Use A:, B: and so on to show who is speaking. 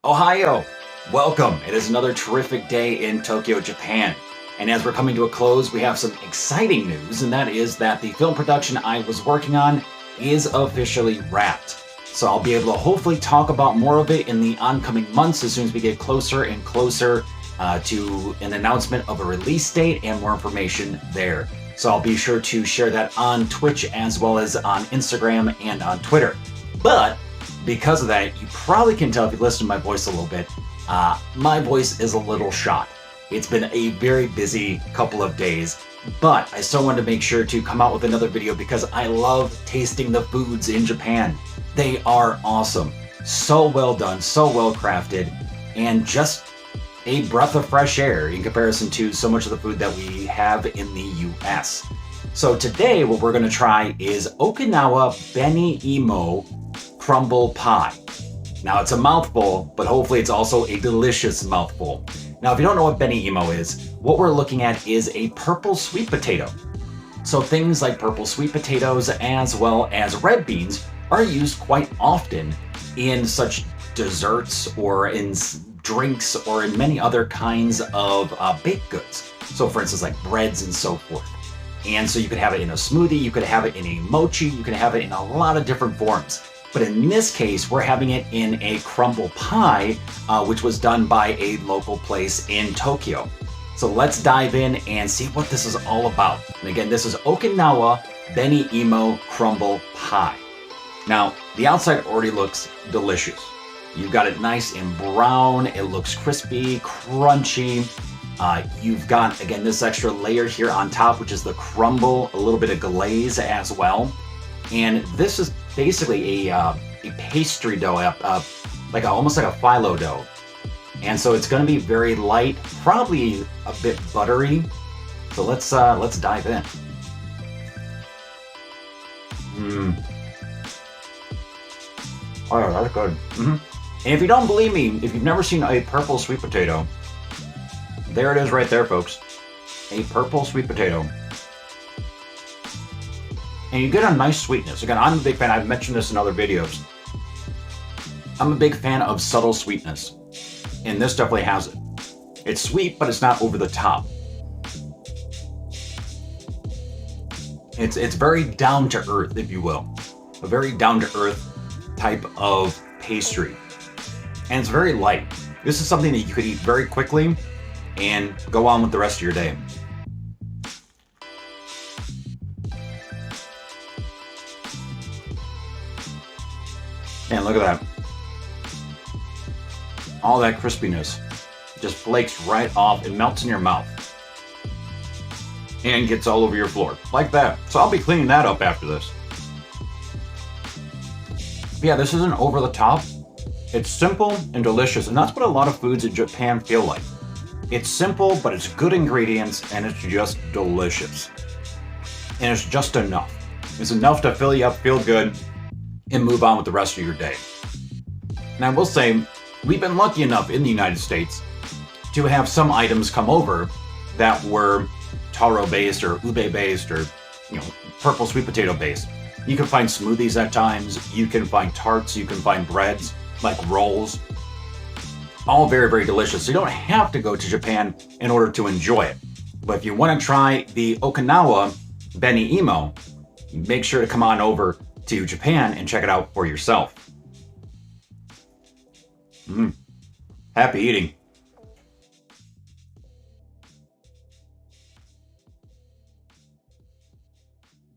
A: Ohio! Welcome! It is another terrific day in Tokyo, Japan. And as we're coming to a close, we have some exciting news, and that is that the film production I was working on is officially wrapped. So I'll be able to hopefully talk about more of it in the oncoming months as soon as we get closer and closer to an announcement of a release date and more information there. So I'll be sure to share that on Twitch as well as on Instagram and on Twitter. But because of that, you probably can tell if you listen to my voice a little bit, my voice is a little shot. It's been a very busy couple of days, but I still wanted to make sure to come out with another video because I love tasting the foods in Japan. They are awesome. So well done, so well crafted, and just a breath of fresh air in comparison to so much of the food that we have in the US. So today what we're going to try is Okinawa Beni Imo Crumble pie. Now it's a mouthful, but hopefully it's also a delicious mouthful. Now if you don't know what Beni Imo is, what we're looking at is a purple sweet potato. So things like purple sweet potatoes as well as red beans are used quite often in such desserts or in drinks or in many other kinds of baked goods. So for instance, like breads and so forth. And so you could have it in a smoothie, you could have it in a mochi, you could have it in a lot of different forms. But in this case, we're having it in a crumble pie, which was done by a local place in Tokyo. So let's dive in and see what this is all about. And again, this is Okinawa Beni Imo Crumble pie. Now, the outside already looks delicious. You've got it nice and brown, it looks crispy, crunchy. You've got, again, this extra layer here on top, which is the crumble, a little bit of glaze as well. And this is basically a pastry dough, almost like a phyllo dough. And so it's going to be very light, probably a bit buttery. So let's dive in. Oh, that's good. And if you don't believe me, if you've never seen a purple sweet potato, there it is right there, folks. A purple sweet potato. And you get a nice sweetness. Again, I'm a big fan, I've mentioned this in other videos. I'm a big fan of subtle sweetness. And this definitely has it. It's sweet, but it's not over the top. It's very down to earth, if you will. A very down to earth type of pastry. And it's very light. This is something that you could eat very quickly and go on with the rest of your day. And look at that. All that crispiness just flakes right off. It melts in your mouth. And gets all over your floor. Like that. So I'll be cleaning that up after this. But yeah, this isn't over the top. It's simple and delicious. And that's what a lot of foods in Japan feel like. It's simple, but it's good ingredients. And it's just delicious. And it's just enough. It's enough to fill you up, feel good, and move on with the rest of your day. And I will say, we've been lucky enough in the United States to have some items come over that were taro-based or ube-based or, purple sweet potato-based. You can find smoothies at times, you can find tarts, you can find breads, like rolls. All very, very delicious. So you don't have to go to Japan in order to enjoy it. But if you want to try the Okinawa Beni Imo, make sure to come on over to Japan and check it out for yourself. Happy eating.